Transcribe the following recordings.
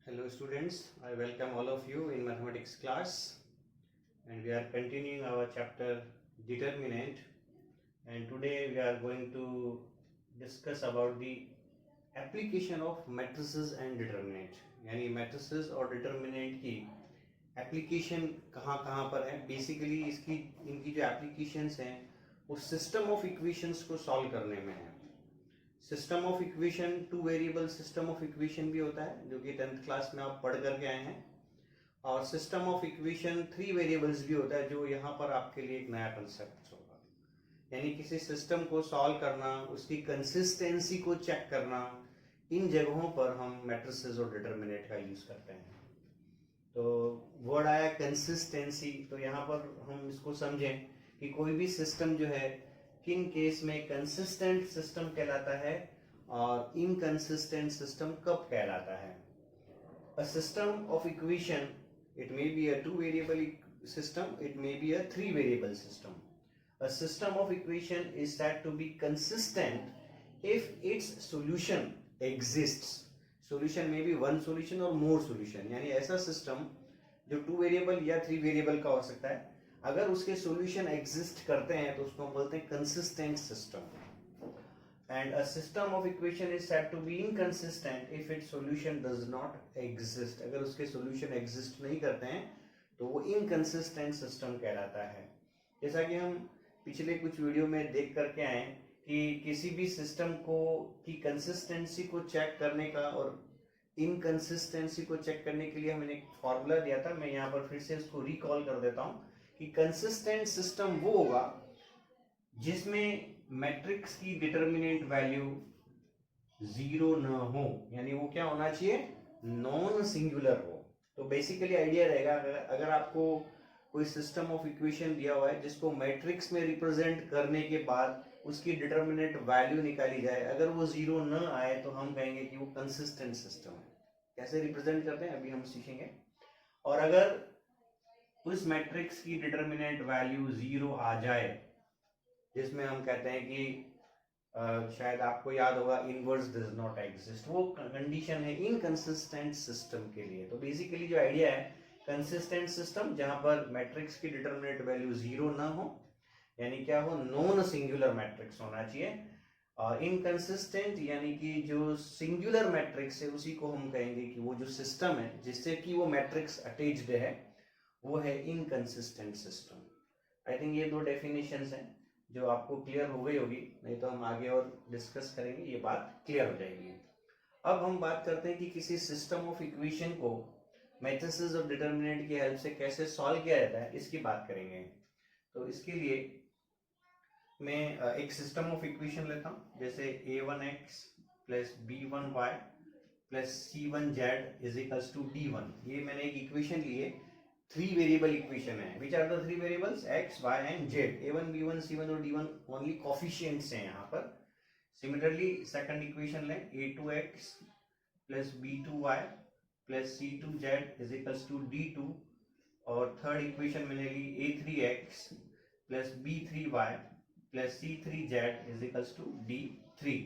Hello students, I welcome all of you in mathematics class, and we are continuing our chapter determinant, and today we are going to discuss about the application of matrices and determinant. यानी matrices और determinant की application कहाँ कहाँ पर है. Basically इनकी जो applications हैं वो system of equations को solve करने में है. System of equation 2 variable system of equation भी होता है जो कि 10th क्लास में आप पढ़ करके आए हैं, और सिस्टम ऑफ इक्वेशन 3 वेरिएबल्स भी होता है जो यहाँ पर आपके लिए एक नया कंसेप्ट होगा. यानी किसी सिस्टम को सॉल्व करना, उसकी कंसिस्टेंसी को चेक करना, इन जगहों पर हम मैट्रिसेस और डिटरमिनेंट का यूज करते हैं. तो वर्ड आया कंसिस्टेंसी, तो यहाँ पर हम इसको समझें कि कोई भी सिस्टम जो है किन केस में कंसिस्टेंट सिस्टम कहलाता है और इनकंसिस्टेंट सिस्टम कब कहलाता है. A system of equation, it may be a 2 variable system, it may be a 3 variable system. A system of equation is said to be consistent if its solution exists. Solution may be one solution or more solution. यानी ऐसा system जो 2 variable या 3 variable का हो सकता है, अगर उसके सॉल्यूशन एग्जिस्ट करते हैं तो उसको हम बोलते हैं consistent system. And a system of equation is said to be inconsistent if its solution does not exist. अगर उसके सॉल्यूशन एग्जिस्ट नहीं करते हैं तो वो इनकंसिस्टेंट सिस्टम कहलाता है. जैसा कि हम पिछले कुछ वीडियो में देख करके आए कि किसी भी सिस्टम को की कंसिस्टेंसी को चेक करने का और इनकंसिस्टेंसी को चेक करने के लिए हमने एक फॉर्मूला दिया था. मैं यहाँ पर फिर से इसको रिकॉल कर देता हूँ कि कंसिस्टेंट सिस्टम वो होगा जिसमें मैट्रिक्स की डिटरमिनेंट वैल्यू 0 न हो. यानी वो क्या होना चाहिए, नॉन सिंगुलर हो. तो बेसिकली आइडिया रहेगा, अगर आपको कोई सिस्टम ऑफ इक्वेशन दिया हुआ है जिसको मैट्रिक्स में रिप्रेजेंट करने के बाद उसकी डिटरमिनेंट वैल्यू निकाली जाए, अगर वो 0 न आए तो हम कहेंगे कि वो कंसिस्टेंट सिस्टम है. कैसे रिप्रेजेंट करते हैं अभी हम सीखेंगे. और अगर उस मैट्रिक्स की डिटरमिनेंट वैल्यू 0 आ जाए, जिसमें हम कहते हैं कि शायद आपको याद होगा इनवर्स डज नॉट एग्जिस्ट, वो कंडीशन है इनकंसिस्टेंट सिस्टम के लिए. तो बेसिकली जो आइडिया है, कंसिस्टेंट सिस्टम जहां पर मैट्रिक्स की डिटरमिनेंट वैल्यू 0 ना हो, यानी क्या हो, नॉन सिंगुलर मैट्रिक्स होना चाहिए. और इनकंसिस्टेंट यानी कि जो सिंगुलर मैट्रिक्स है उसी को हम कहेंगे कि वो जो सिस्टम है जिससे कि वो मैट्रिक्स अटैच्ड है वो है इनकंसिस्टेंट सिस्टम. आई थिंक ये दो डेफिनेशंस हैं जो आपको क्लियर हो गई होगी, नहीं तो हम आगे और डिस्कस करेंगे, ये बात क्लियर हो जाएगी. अब हम बात करते हैं कि किसी सिस्टम ऑफ इक्वेशन को मैट्रिसेस और डिटरमिनेंट की हेल्प से कैसे सॉल्व किया जाता है, इसकी बात करेंगे. तो इसके लिए मैं एक सिस्टम ऑफ इक्वेशन लेता हूं, जैसे a1x plus b1y plus c1z is equals to d1. ये मैंने एक इक्वेशन ली है, 3 वेरिएबल इक्वेशन है. Which are the 3 variables, x, y and z. a1, b1, c1 और d1 ओनली कोफिशिएंट्स हैं यहाँ पर. सिमिलरली सेकंड इक्वेशन लें, a2x plus b2y plus c2z is equals to d2. और थर्ड इक्वेशन मैंने ली a3x plus b3y plus c3z is equals to d3.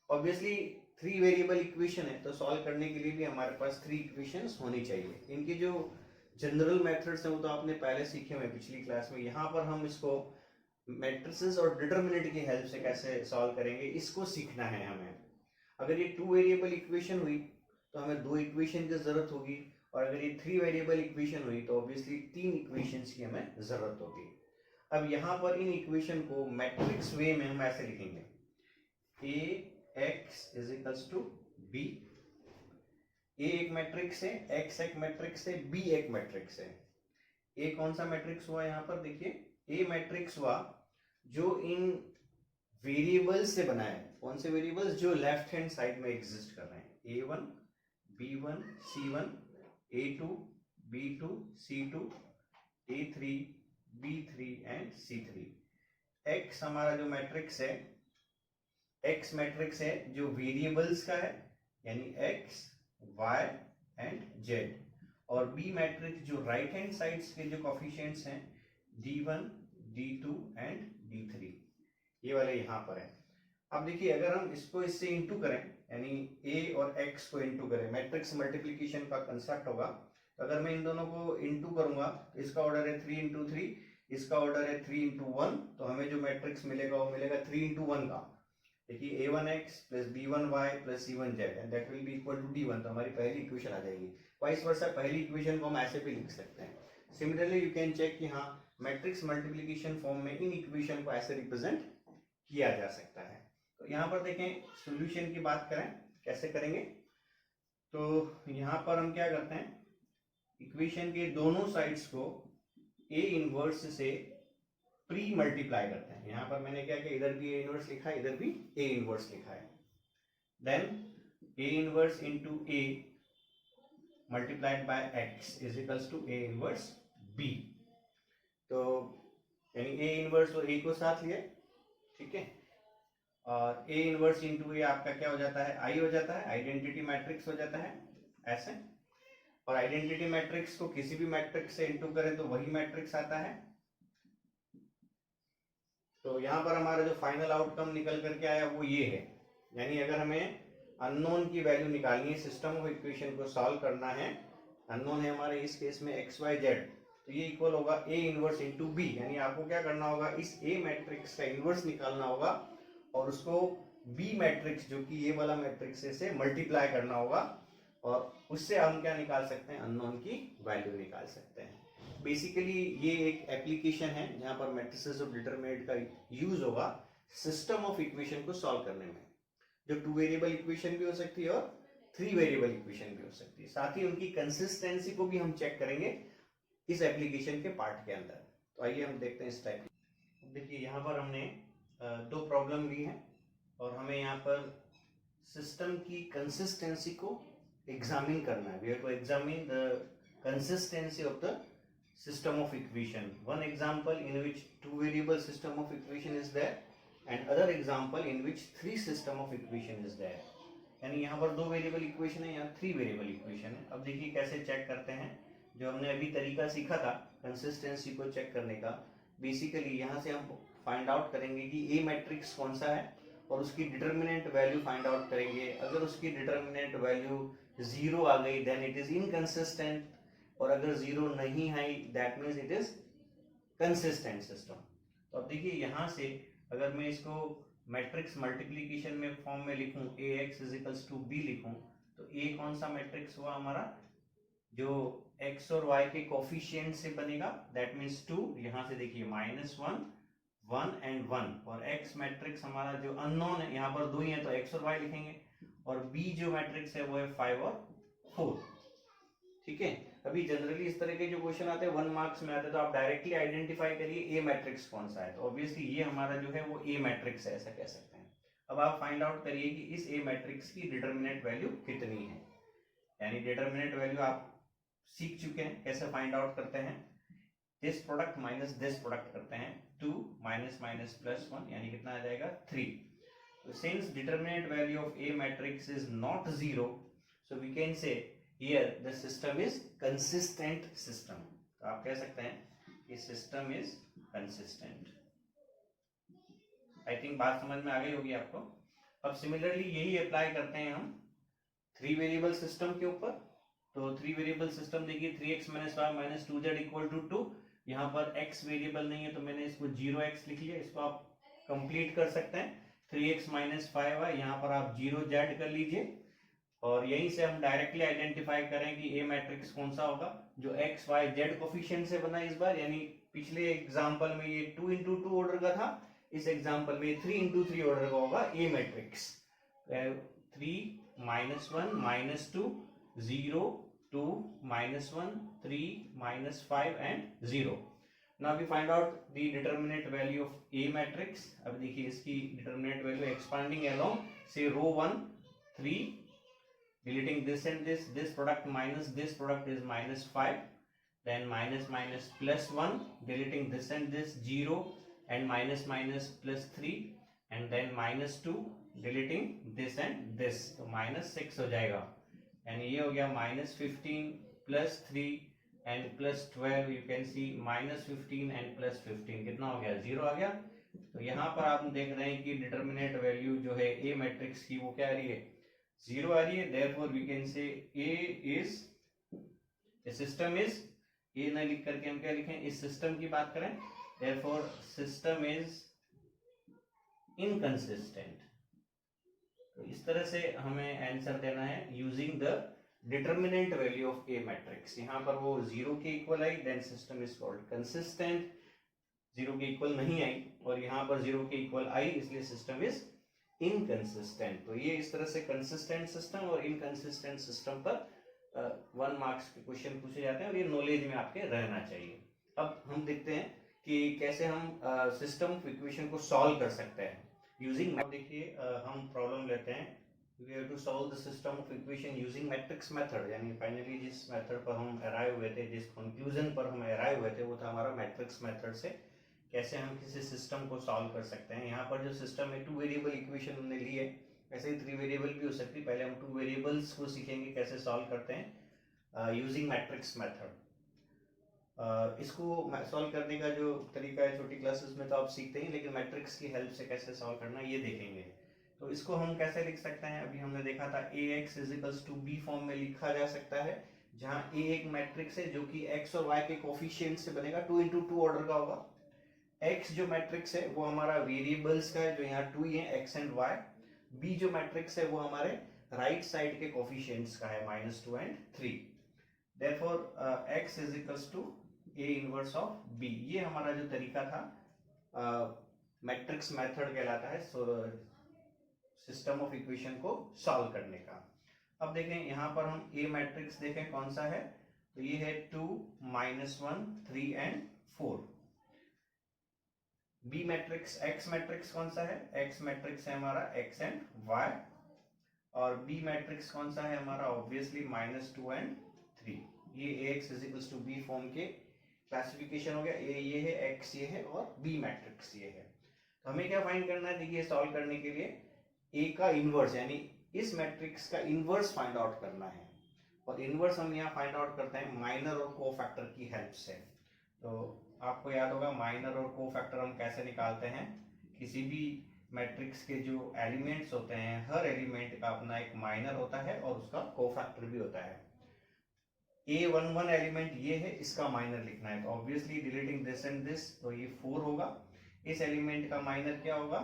Obviously 3 variable equation है तो सॉल्व करने के लिए भी हमारे पास 3 इक्वेशंस होनी चाहिए. इनके जो जनरल मेथड्स हैं वो तो आपने पहले सीखे हुए पिछली क्लास में. यहाँ पर हम इसको मैट्रिसेस और डिटरमिनेंट की हेल्प से कैसे सॉल्व करेंगे, इसको सीखना है हमें. अगर ये 2 वेरिएबल इक्वेशन हुई तो हमें 2 इक्वेशन की जरूरत होगी, और अगर ये 3 वेरिएबल इक्वेशन हुई तो ऑब्वियसली 3 इक्वेशंस की हमें जरूरत होगी. अब यहाँ पर इन इक्वेशन को मैट्रिक्स वे में हम ऐसे लिखेंगे, ax is equals to b. A एक मैट्रिक्स है, x एक मैट्रिक्स है, b एक मैट्रिक्स है. ए कौन सा मैट्रिक्स हुआ यहाँ पर देखिए, ए मैट्रिक्स हुआ जो इन वेरिएबल्स से बना है. कौन से वेरिएबल्स, जो लेफ्ट हैंड साइड में एग्जिस्ट कर रहे हैं, a1 b1 c1 a2 b2 c2 a3 b3 and c3. x हमारा जो मैट्रिक्स है, x मैट्रिक्स है जो वेरिएबल्स का है, यानी x y एंड z. और b मैट्रिक्स जो राइट हैंड साइड्स के जो कोफिशिएंट्स हैं d1 d2 एंड d3, ये वाले यहाँ पर है. अब देखिए अगर हम इसको इससे इंटू करें, यानी ए और एक्स को इंटू करें, मैट्रिक्स मल्टीप्लीकेशन का कंसेप्ट होगा। तो अगर मैं इन दोनों को इंटू करूंगा, इसका ऑर्डर है 3 इंटू 3, इसका ऑर्डर है 3 इंटू 1, तो हमें जो मैट्रिक्स मिलेगा वो मिलेगा 3 इंटू 1 का। देखिए a1x plus b1y plus c1z and that will be equal to d1, तो हमारी पहली इक्वेशन आ जाएगी। वाइस वर्सा पहली इक्वेशन को हम ऐसे भी लिख सकते हैं। सिमिलरली यू कैन चेक कि हाँ मैट्रिक्स मल्टीप्लिकेशन फॉर्म में इन इक्वेशन को ऐसे रिप्रेजेंट किया जा सकता है। तो यहाँ पर देखें सॉल्यूशन की बात करें कैसे करेंगे, तो यहाँ पर हम क्या करते हैं, इक्वेशन के दोनों साइड्स को a इनवर्स से प्री मल्टीप्लाई करते हैं। यहाँ पर मैंने क्या किया, इधर भी a इनवर्स लिखा है, इधर भी a इनवर्स लिखा है। Then a inverse into a multiplied by x is equals to a inverse b। तो यानी a इनवर्स और a को साथ लिए, ठीक है, और a इनवर्स इंटू a आपका क्या हो जाता है, I हो जाता है, आइडेंटिटी मैट्रिक्स हो जाता है ऐसे। और आइडेंटिटी मैट्रिक्स को किसी भी मैट्रिक्स से इंटू करें तो वही मैट्रिक्स आता है। तो यहाँ पर हमारा जो फाइनल आउटकम निकल करके आया वो ये है, यानी अगर हमें अननोन की वैल्यू निकालनी है, सिस्टम ऑफ इक्वेशन को सॉल्व करना है, अननोन है हमारे इस केस में एक्स वाई जेड, तो ये इक्वल होगा ए इनवर्स इंटू बी। यानी आपको क्या करना होगा, इस ए मैट्रिक्स का इनवर्स निकालना होगा और उसको बी मैट्रिक्स जो कि ये वाला मैट्रिक्स से मल्टीप्लाई करना होगा, और उससे हम क्या निकाल सकते हैं, अननोन की वैल्यू निकाल सकते हैं। बेसिकली ये एक एप्लीकेशन है जहां पर मैट्रिसेस ऑफ डिटरमिनेंट का यूज होगा सिस्टम ऑफ इक्वेशन को सॉल्व करने में, जो 2 वेरिएबल इक्वेशन भी हो सकती है और 3 वेरिएबल इक्वेशन भी हो सकती है। साथ ही उनकी कंसिस्टेंसी को भी हम चेक करेंगे इस एप्लीकेशन के पार्ट के अंदर। तो आइए हम देखते हैं इस टाइप की। देखिए यहाँ पर हमने 2 प्रॉब्लम ली है और हमें यहाँ पर सिस्टम की कंसिस्टेंसी को एग्जामिन करना है। We have to examine the consistency of the system of equation. One example in which 2 variable system of equation is there and other example in which 3 system of equation is there. यानी यहाँ पर 2 variable equation है, यहाँ 3 variable equation है। अब देखिए कैसे check करते हैं, जो हमने अभी तरीका सीखा था कंसिस्टेंसी को चेक करने का। बेसिकली यहाँ से हम फाइंड आउट करेंगे कि ए मैट्रिक्स कौन सा है और उसकी डिटर्मिनेंट वैल्यू फाइंड आउट करेंगे। अगर उसकी डिटर्मिनेंट वैल्यू 0 आ गई देन इट इज इनकंसिस्टेंट, और अगर 0 नहीं आई that means it is consistent system. तो अब देखिए यहाँ से अगर मैं इसको मैट्रिक्स मल्टीप्लिकेशन में फॉर्म में लिखूं, ax इज टू b लिखूं, तो a कौन सा मैट्रिक्स हुआ हमारा, जो x और y के कोफिशिएंट से बनेगा, दैट मीन्स 2। यहाँ से देखिए -1 1 एंड 1, और x मैट्रिक्स हमारा जो अननोन है, यहाँ पर 2 ही है तो x और y लिखेंगे, और b जो मैट्रिक्स है वो है 5 और 4, ठीक है। अभी जनरली इस तरह के जो क्वेश्चन आते हैं 1 मार्क्स में आते हैं, तो आप डायरेक्टली आइडेंटिफाई करिए ए मैट्रिक्स कौन सा है, तो ऑब्वियसली ये हमारा जो है वो ए मैट्रिक्स है, ऐसा कह सकते हैं। अब आप फाइंड आउट करिए कि इस ए मैट्रिक्स की डिटर्मिनेंट वैल्यू कितनी है, यानी डिटर्मिनेंट वैल्यू आप सीख चुके हैं कैसे फाइंड आउट करते हैं। This product minus this product करते हैं, 2 माइनस माइनस प्लस 1, यानी कितना आ जाएगा 3। तो since determinant value of A matrix is not 0, so we can say here the system is consistent system। तो आप कह सकते हैं कि system is consistent। I think बात समझ में आ गई होगी आपको। अब सिमिलरली यही अप्लाई करते हैं हम 3 वेरिएबल सिस्टम के ऊपर। तो 3 वेरिएबल सिस्टम देखिए 3x - y - 2z = 2। यहाँ पर x वेरिएबल नहीं है तो मैंने इसको 0x लिख लिया, इसको आप कंप्लीट कर सकते हैं। 3x - 5y, यहाँ पर आप 0z कर लीजिए, और यहीं से हम डायरेक्टली आइडेंटिफाई करें कि ए मैट्रिक्स कौन सा होगा, जो एक्स वाई जेड कोफिशिएंट से बना इस बार। यानी पिछले एग्जांपल में ये 2 × 2 ऑर्डर का था, इस एग्जांपल में 3 × 3 ऑर्डर का होगा ए matrix. 3 - 1 - 2 0 2 -1 3 -5 and 0। Now we find out the determinant value of A matrix. अब देखिए इसकी डिटर्मिनेंट वैल्यू एक्सपांडिंग अलोंग से रो 1 3, deleting this and this product minus this product is -5, then minus minus plus 1, deleting this and this 0 and minus minus plus 3, and then -2, deleting this and this, तो -6 हो जाएगा। and ये हो गया -15 plus 3 and plus 12, you can see -15 and plus 15 कितना हो गया, 0 आ गया। तो यहाँ पर आप देख रहे हैं कि डिटर्मिनेंट वैल्यू जो है ए मैट्रिक्स की वो क्या आ रही है, 0 आ रही है। Therefore we can say a is, system is, a न लिख करके हम क्या लिखें, इस सिस्टम की बात करें, देयरफॉर सिस्टम इज इनकंसिस्टेंट। तो इस तरह से हमें आंसर देना है using the determinant value of A matrix. यहाँ पर वो 0 के इक्वल आई, then system is called consistent. 0 के इक्वल नहीं आई और यहाँ पर 0 के इक्वल आई, इसलिए सिस्टम इज इनकंसिस्टेंट। तो ये इस तरह से कंसिस्टेंट सिस्टम और इनकंसिस्टेंट सिस्टम पर 1 मार्क्स के क्वेश्चन पूछे जाते हैं और ये नॉलेज में आपके रहना चाहिए। अब हम देखते हैं कि कैसे हम सिस्टम ऑफ इक्वेशन को सॉल्व कर सकते हैं यूजिंग। देखिए हम प्रॉब्लम लेते हैं, we have to solve the system of equation using matrix method। यानी फाइनली जिस मेथड पर हम अराइव हुए थे, जिस कंक्लूजन पर हम अराइव हुए थे, वो था हमारा मैट्रिक्स मेथड से कैसे हम किसी सिस्टम को सॉल्व कर सकते हैं। यहाँ पर जो सिस्टम है 2 वेरिएबल इक्वेशन हमने ली है, ऐसे ही 3 वेरिएबल भी हो सकती है। पहले हम 2 वेरिएबल्स को सीखेंगे कैसे सॉल्व करते हैं यूजिंग मैट्रिक्स मेथड। इसको सॉल्व करने का जो तरीका है छोटी क्लासेस में तो आप सीखते हैं, लेकिन मैट्रिक्स की हेल्प से कैसे सॉल्व करना ये देखेंगे। तो इसको हम कैसे लिख सकते हैं, अभी हमने देखा था ax is equals to B form में लिखा जा सकता है, जहां a एक मैट्रिक्स है जो कि x और y के कोफिशिएंट से बनेगा, 2 into 2 ऑर्डर का होगा। x जो मैट्रिक्स है वो हमारा वेरिएबल्स का है, जो यहाँ 2 ही है, x एंड y। b जो मैट्रिक्स है वो हमारे राइट साइड के कोफिशिएंट्स का है, -2 and 3। Therefore x is equals to a inverse of b। ये हमारा जो तरीका था मैट्रिक्स मेथड कहलाता है सिस्टम ऑफ इक्वेशन को सॉल्व करने का। अब देखें यहाँ पर हम ए मैट्रिक्स देखें कौन सा है, तो ये है 2, -1, 3 and 4। B matrix, X matrix कौन सा है, एक्स मैट्रिक्स है हमारा x एंड y। और बी मैट्रिक्स कौन सा है हमारा, ऑब्वियसली -2 and 3। ये ax is to B form के क्लासिफिकेशन हो गया। ए ये है, x ये है और बी मैट्रिक्स ये है। तो हमें क्या फाइंड करना है, देखिए सॉल्व करने के लिए ए का इनवर्स यानी इस मैट्रिक्स का इनवर्स फाइंड आउट करना है। और इनवर्स हम यहाँ फाइंड आउट करते हैं माइनर और कोफैक्टर की हेल्प से। तो आपको याद होगा माइनर और कोफैक्टर हम कैसे निकालते हैं। किसी भी मैट्रिक्स के जो एलिमेंट्स होते हैं, हर एलिमेंट का अपना एक माइनर होता है और उसका कोफैक्टर भी होता है। A11 एलिमेंट ये है, इसका माइनर लिखना है, तो obviously deleting this and this, तो ये 4 होगा। इस एलिमेंट का माइनर क्या होगा,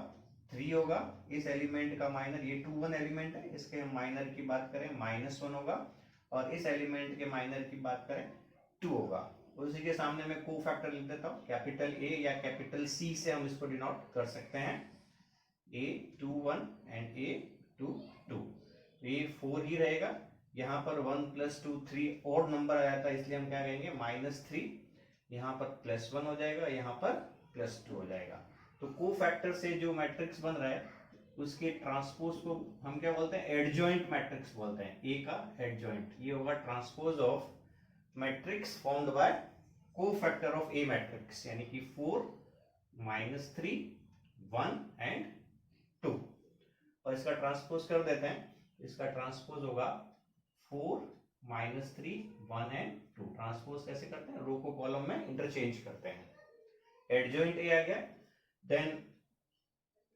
3 होगा। इस एलिमेंट का माइनर, ये 2 1 एलिमेंट है, इसके हम माइनर की बात करें -1 होगा। और इस एलिमेंट के माइनर की बात करें 2 होगा। उसी के सामने मैं कोफैक्टर लिख देता हूँ, कैपिटल A या कैपिटल C से हम इसको डिनोट कर सकते हैं, A21 एंड A22। ये 4 ही रहेगा। यहाँ पर 1 + 2 3 ऑड नंबर आ जाता है, इसलिए हम क्या कहेंगे -3। यहाँ पर +1 हो जाएगा, यहाँ पर +2 हो जाएगा। तो कोफैक्टर से जो मैट्रिक्स बन रहा है उसके ट्रांसपोज को हम क्या बोलते हैं, एडजॉइंट मैट्रिक्स बोलते हैं। ए का एडजॉइंट, ये होगा transpose of matrix formed by cofactor of A matrix, यानी कि 4, -3, 1 and 2। और इसका ट्रांसपोज कर देते हैं, इसका ट्रांसपोज होगा 4, -3, 1 and 2। ट्रांसपोज कैसे करते हैं, रो को कॉलम में इंटरचेंज करते हैं। एडजॉइंट ए आ गया। देन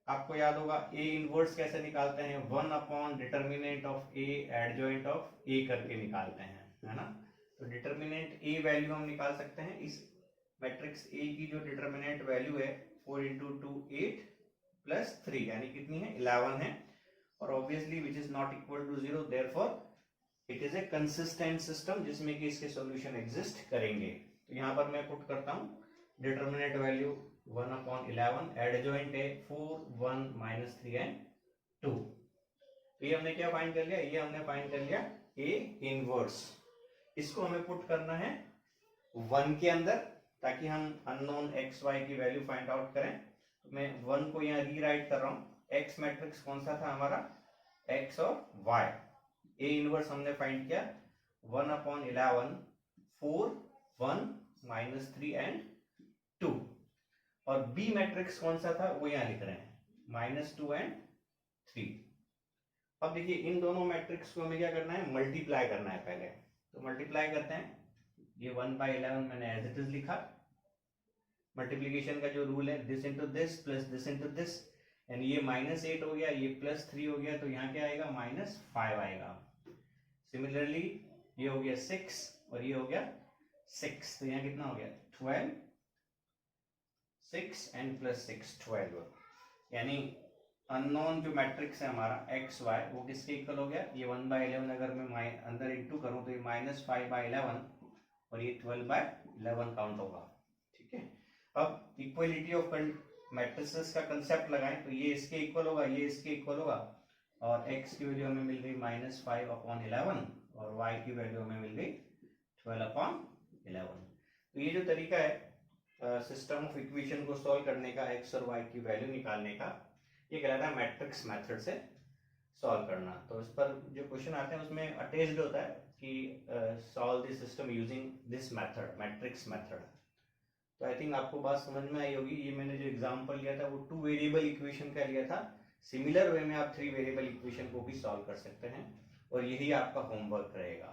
आपको याद होगा ए इनवर्स कैसे निकालते हैं, 1 determinant of A adjoint of A करके निकालते हैं, है ना। तो डिटर्मिनेंट ए वैल्यू हम निकाल सकते हैं। इस मैट्रिक्स ए की जो डिटर्मिनेंट वैल्यू है 4 × 2 8 + 3 यानी कितनी है, 11 है। और obviously which is not equal to 0, therefore it is a consistent system जिसमें कि इसके सॉल्यूशन एग्जिस्ट करेंगे। तो यहाँ पर मैं पुट करता हूँ डिटर्मिनेंट वैल्यू 1/11, एडजॉइंट है 4, 1, -3 and 2। तो ये हमने क्या फाइंड कर लिया, ये हमने फाइंड कर लिया ए इनवर्स। इसको हमें पुट करना है 1 के अंदर, ताकि हम अननोन एक्स वाई की वैल्यू फाइंड आउट करें। तो मैं 1 को यहाँ रीराइट कर रहा हूँ। एक्स मैट्रिक्स कौन सा था हमारा, एक्स और वाई। ए इनवर्स हमने फाइंड किया 1/11, 4, 1, -3 and 2। और बी मैट्रिक्स कौन सा था वो यहाँ लिख रहे हैं, -2 and 3। अब देखिए इन दोनों मैट्रिक्स को हमें क्या करना है, मल्टीप्लाई करना है पहले। तो मल्टीप्लाई करते हैं, ये 1/11 मैंने एज इट इज लिखा, मल्टीप्लीकेशन का जो रूल है, this into this plus this into this, यानी ये -8 हो गया, ये +3 हो गया, तो यहाँ क्या आएगा -5 आएगा। सिमिलरली ये हो गया 6 और ये हो गया 6, तो यहाँ कितना हो गया 12, 6 एंड +6 12, यानी अननोन जो मैट्रिक्स है हमारा एक्स वाई वो किसके इक्वल हो गया, ये 1/11 अगर मैं अंदर इंटू करूं तो ये -5/11 और ये 12/11 काउंट होगा। ठीक है, अब इक्वलिटी ऑफ मैट्रिसेस का कंसेप्ट लगाएं तो ये इसके इक्वल होगा, ये इसके इक्वल होगा, और x की वैल्यू हमें मिल गई -5/11 और y की वैल्यू हमें मिल गई 12/11। तो ये जो तरीका है सिस्टम ऑफ इक्वेशन को सॉल्व करने का, x और y की वैल्यू निकालने का, ये कहलाता है मैट्रिक्स मेथड से सॉल्व करना। तो इस पर जो क्वेश्चन आते हैं उसमें अटैच्ड होता है कि solve this system using this method, matrix method. तो आई थिंक आपको बात समझ में आई होगी। ये मैंने जो एग्जांपल लिया था वो 2 वेरिएबल इक्वेशन का लिया था। सिमिलर वे में आप 3 वेरिएबल इक्वेशन को भी सॉल्व कर सकते हैं और यही आपका होमवर्क रहेगा।